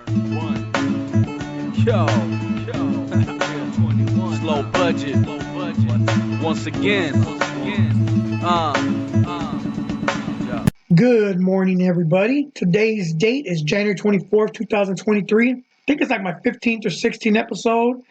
Yo, slow budget. Once again. Good morning, everybody. Today's date is January 24th, 2023. I think it's like my 15th or 16th episode.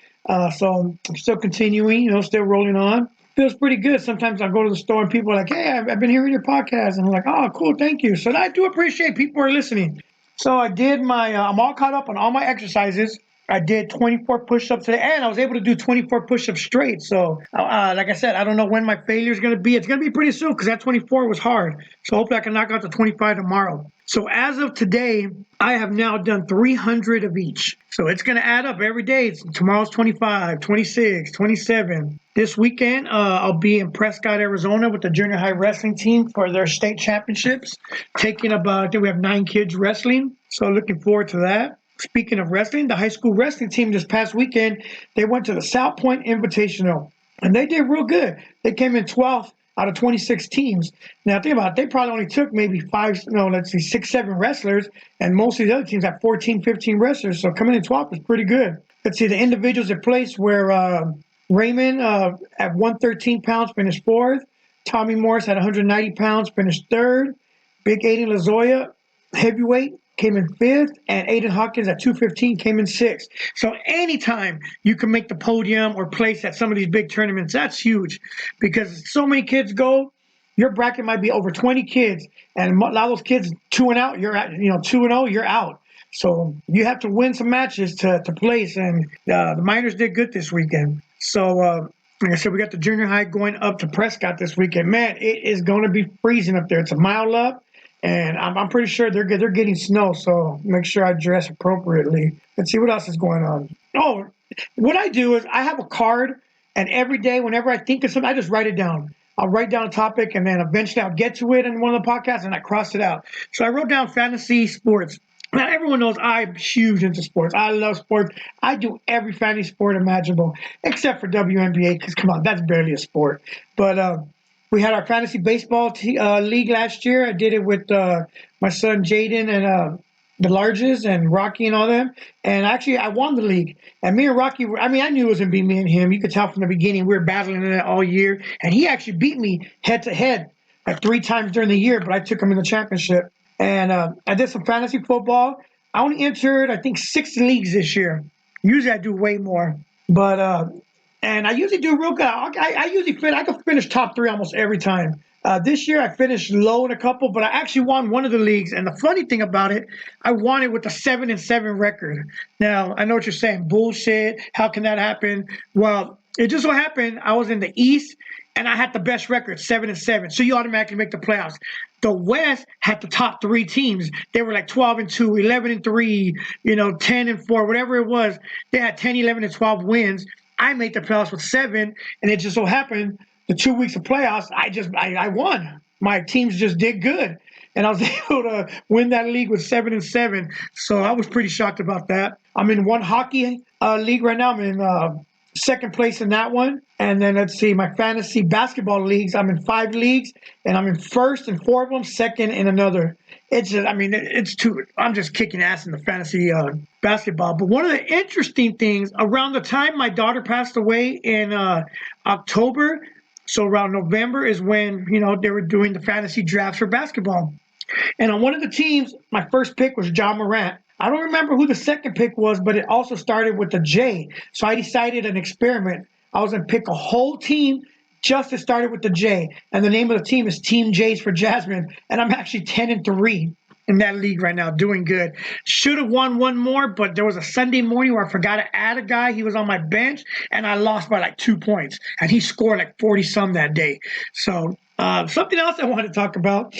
So I'm still continuing, still rolling on. Feels pretty good. Sometimes I go to the store and people are like, hey, I've been hearing your podcast. And I'm like, oh, cool, thank you. So I do appreciate people are listening. So I did I'm all caught up on all my exercises. I did 24 push-ups today, and I was able to do 24 push-ups straight. So, like I said, I don't know when my failure is going to be. It's going to be pretty soon because that 24 was hard. So hopefully I can knock out the 25 tomorrow. So as of today, I have now done 300 of each. So it's going to add up every day. Tomorrow's 25, 26, 27. This weekend, I'll be in Prescott, Arizona with the junior high wrestling team for their state championships. I think we have 9 kids wrestling. So looking forward to that. Speaking of wrestling, the high school wrestling team this past weekend, they went to the South Point Invitational, and they did real good. They came in 12th out of 26 teams. Now, think about it. They probably only took maybe 6, 7 wrestlers, and most of the other teams have 14, 15 wrestlers, so coming in 12th is pretty good. Let's see, the individuals that placed were Raymond at 113 pounds, finished 4th. Tommy Morris at 190 pounds, finished 3rd. Big Aiden Lazoya, heavyweight, came in 5th, and Aiden Hawkins at 215 came in 6th. So anytime you can make the podium or place at some of these big tournaments, that's huge because so many kids go. Your bracket might be over 20 kids, and a lot of those kids 2 and out. You're at 2-0, you're out. So you have to win some matches to place, and the Miners did good this weekend. So like I said, we got the junior high going up to Prescott this weekend. Man, it is going to be freezing up there. It's a mile up. And I'm pretty sure they're getting snow, so make sure I dress appropriately. Let's see what else is going on. Oh, what I do is I have a card, and every day, whenever I think of something, I just write it down. I'll write down a topic, and then eventually I'll get to it in one of the podcasts, and I cross it out. So I wrote down fantasy sports. Now, everyone knows I'm huge into sports. I love sports. I do every fantasy sport imaginable, except for WNBA, because, come on, that's barely a sport. But we had our fantasy baseball league last year. I did it with my son Jaden and the Larges and Rocky and all them. And actually, I won the league. And me and Rocky, I knew it was going to be me and him. You could tell from the beginning we were battling in it all year. And he actually beat me head to head like 3 times during the year, but I took him in the championship. And I did some fantasy football. I only entered, I think, 6 leagues this year. Usually I do way more. But and I usually do real good. I can finish top 3 almost every time. This year I finished low in a couple, but I actually won one of the leagues. And the funny thing about it, I won it with a 7-7 record. Now I know what you're saying, bullshit. How can that happen? Well, it just so happened I was in the East and I had the best record, 7-7. So you automatically make the playoffs. The West had the top 3 teams. They were like 12-2, 11-3, 10-4, whatever it was. They had 10, 11, and 12 wins. I made the playoffs with 7, and it just so happened the 2 weeks of playoffs, I won. My teams just did good, and I was able to win that league with 7-7. So I was pretty shocked about that. I'm in one hockey league right now. I'm in second place in that one. And then let's see, my fantasy basketball leagues, I'm in 5 leagues, and I'm in first in 4 of them, second in another. I'm just kicking ass in the fantasy basketball. But one of the interesting things, around the time my daughter passed away in October, so around November is when, they were doing the fantasy drafts for basketball. And on one of the teams, my first pick was John Morant. I don't remember who the second pick was, but it also started with a J. So I decided an experiment. I was going to pick a whole team just to start it with the J. And the name of the team is Team J's for Jasmine. And I'm actually 10-3 in that league right now, doing good. Should have won one more, but there was a Sunday morning where I forgot to add a guy. He was on my bench, and I lost by like 2 points. And he scored like 40-some that day. So something else I wanted to talk about.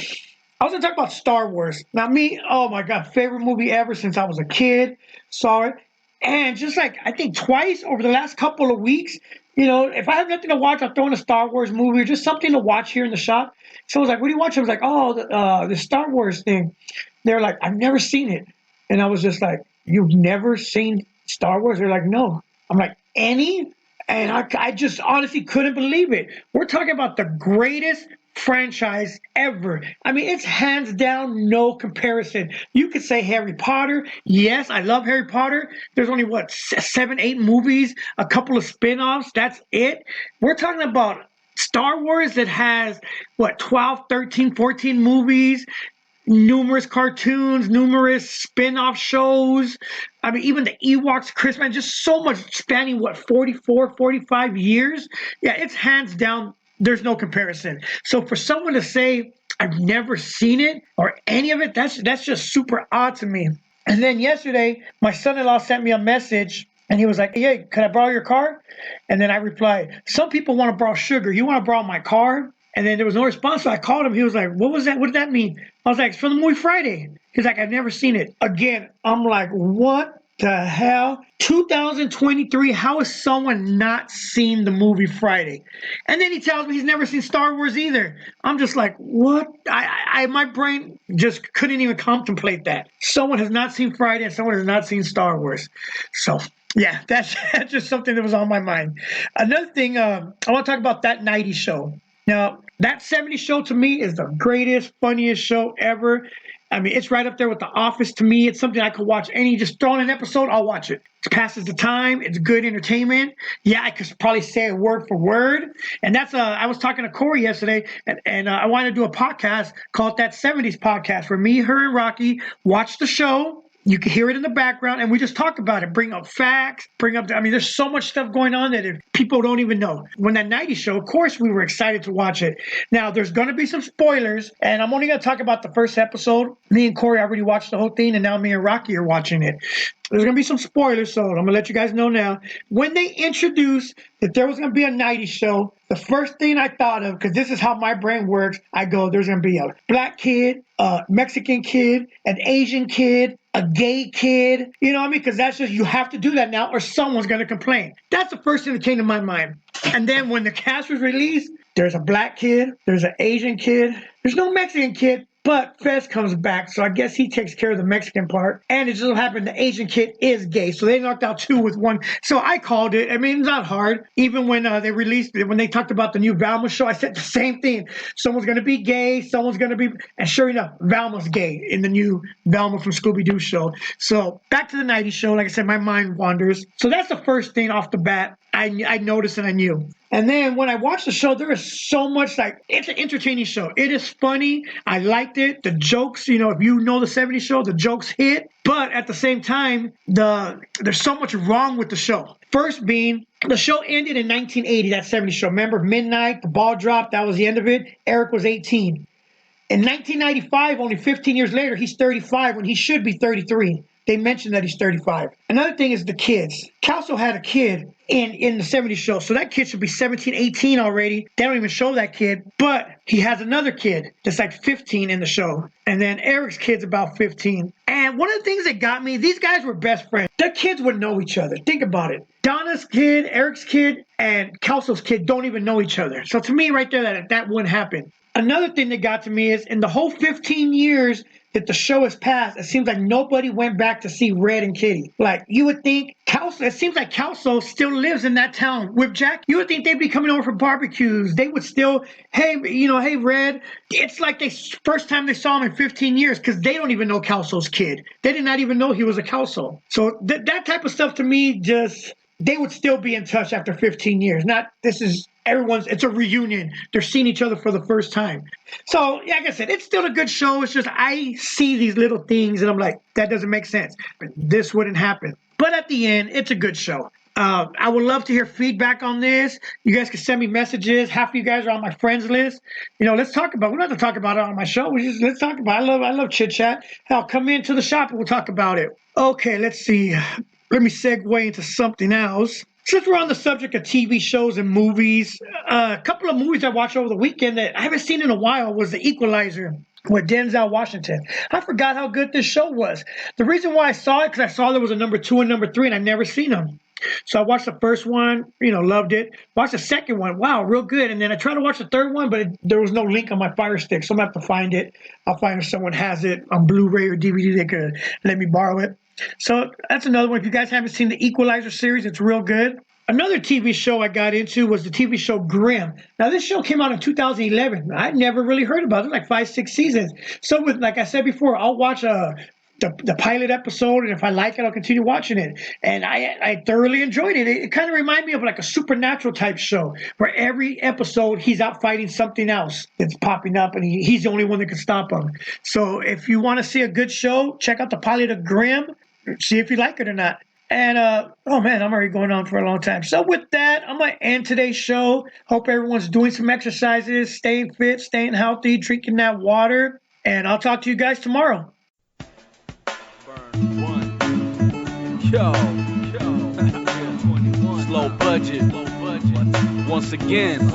I was going to talk about Star Wars. Now, me, oh my God, favorite movie ever since I was a kid. Saw it. And just like, I think twice over the last couple of weeks, if I have nothing to watch, I'll throw in a Star Wars movie or just something to watch here in the shop. So I was like, what do you watch? I was like, the Star Wars thing. They're like, I've never seen it. And I was just like, you've never seen Star Wars? They're like, no. I'm like, any? And I just honestly couldn't believe it. We're talking about the greatest franchise ever. I mean, it's hands down no comparison. You could say Harry Potter. Yes, I love Harry Potter. There's only, what, 7, 8 movies, a couple of spin offs. That's it. We're talking about Star Wars that has, what, 12, 13, 14 movies, numerous cartoons, numerous spin-off shows. I mean, even the Ewoks, Christmas, just so much spanning, what, 44, 45 years? Yeah, it's hands down, there's no comparison. So for someone to say, I've never seen it or any of it, that's just super odd to me. And then yesterday, my son-in-law sent me a message and he was like, hey, can I borrow your car? And then I replied, some people want to borrow sugar. You want to borrow my car? And then there was no response. So I called him. He was like, what was that? What did that mean? I was like, it's from the movie Friday. He's like, I've never seen it. Again, I'm like, what the hell? 2023, how has someone not seen the movie Friday? And then he tells me he's never seen Star Wars either. I'm just like, what? My brain just couldn't even contemplate that. Someone has not seen Friday and someone has not seen Star Wars. So yeah, that's just something that was on my mind. Another thing, I want to talk about That 90s Show. Now, That 70s Show to me is the greatest, funniest show ever. I mean, it's right up there with The Office to me. It's something I could watch just throw in an episode, I'll watch it. It passes the time. It's good entertainment. Yeah, I could probably say it word for word. And that's, I was talking to Corey yesterday, and I wanted to do a podcast called That 70s Podcast, where me, her, and Rocky watch the show. You can hear it in the background, and we just talk about it, bring up facts, I mean, there's so much stuff going on that people don't even know. When That 90s Show, of course, we were excited to watch it. Now, there's going to be some spoilers, and I'm only going to talk about the first episode. Me and Corey already watched the whole thing, and now me and Rocky are watching it. There's going to be some spoilers, so I'm going to let you guys know now. When they introduced that there was going to be a 90s show, the first thing I thought of, because this is how my brain works, I go, there's going to be a black kid, a Mexican kid, an Asian kid, a gay kid. You know what I mean? Because that's just, you have to do that now or someone's going to complain. That's the first thing that came to my mind. And then when the cast was released, there's a black kid, there's an Asian kid, there's no Mexican kid. But Fez comes back, so I guess he takes care of the Mexican part. And it just so happened the Asian kid is gay, so they knocked out 2 with 1. So I called it. I mean, it's not hard. Even when they released it, when they talked about the new Velma show, I said the same thing. Someone's going to be gay, someone's going to be... And sure enough, Velma's gay in the new Velma from Scooby-Doo show. So back to the 90s show. Like I said, my mind wanders. So that's the first thing off the bat I noticed and I knew. And then when I watched the show, there is so much, like, it's an entertaining show. It is funny. I liked it. The jokes, you know, if you know the 70s show, the jokes hit. But at the same time, there's so much wrong with the show. First being, the show ended in 1980, that 70s show. Remember, midnight, the ball dropped, that was the end of it. Eric was 18. In 1995, only 15 years later, he's 35 when he should be 33. They mentioned that he's 35. Another thing is the kids. Kelso had a kid in the 70s show, so that kid should be 17, 18 already. They don't even show that kid, but he has another kid that's like 15 in the show. And then Eric's kid's about 15. And one of the things that got me, these guys were best friends. Their kids would know each other. Think about it. Donna's kid, Eric's kid, and Kelso's kid don't even know each other. So to me right there, that wouldn't happen. Another thing that got to me is in the whole 15 years that the show has passed, it seems like nobody went back to see Red and Kitty. Like, you would think Kelso, it seems like Kelso still lives in that town with Jack. You would think they'd be coming over for barbecues. They would still, hey, Red. It's like first time they saw him in 15 years because they don't even know Kelso's kid. They did not even know he was a Kelso. So that type of stuff to me just... They would still be in touch after 15 years. It's a reunion. They're seeing each other for the first time. So, like I said, it's still a good show. It's just I see these little things and I'm like, that doesn't make sense. This wouldn't happen. But at the end, it's a good show. I would love to hear feedback on this. You guys can send me messages. Half of you guys are on my friends list. Let's talk about it. We don't have to talk about it on my show. Let's talk about it. I love chit chat. Hell, come into the shop and we'll talk about it. Okay, let's see. Let me segue into something else. Since we're on the subject of TV shows and movies, a couple of movies I watched over the weekend that I haven't seen in a while was The Equalizer with Denzel Washington. I forgot how good this show was. The reason why I saw it, because I saw there was a number 2 and number 3, and I've never seen them. So I watched the first one, loved it. Watched the second one, wow, real good. And then I tried to watch the third one, but there was no link on my Fire Stick, so I'm going to have to find it. I'll find if someone has it on Blu-ray or DVD, they could let me borrow it. So that's another one. If you guys haven't seen the Equalizer series, it's real good. Another TV show I got into was the TV show Grimm. Now, this show came out in 2011. I never really heard about it, like 5, 6 seasons. So, with like I said before, I'll watch the pilot episode, and if I like it, I'll continue watching it. And I thoroughly enjoyed it. It kind of reminded me of like a supernatural type show, where every episode he's out fighting something else that's popping up, and he's the only one that can stop him. So, if you want to see a good show, check out the pilot of Grimm. See if you like it or not. And oh man, I'm already going on for a long time. So with that, I'm gonna end today's show. Hope everyone's doing some exercises, staying fit, staying healthy, drinking that water. And I'll talk to you guys tomorrow. Burn one. Yo. Slow budget. Once again.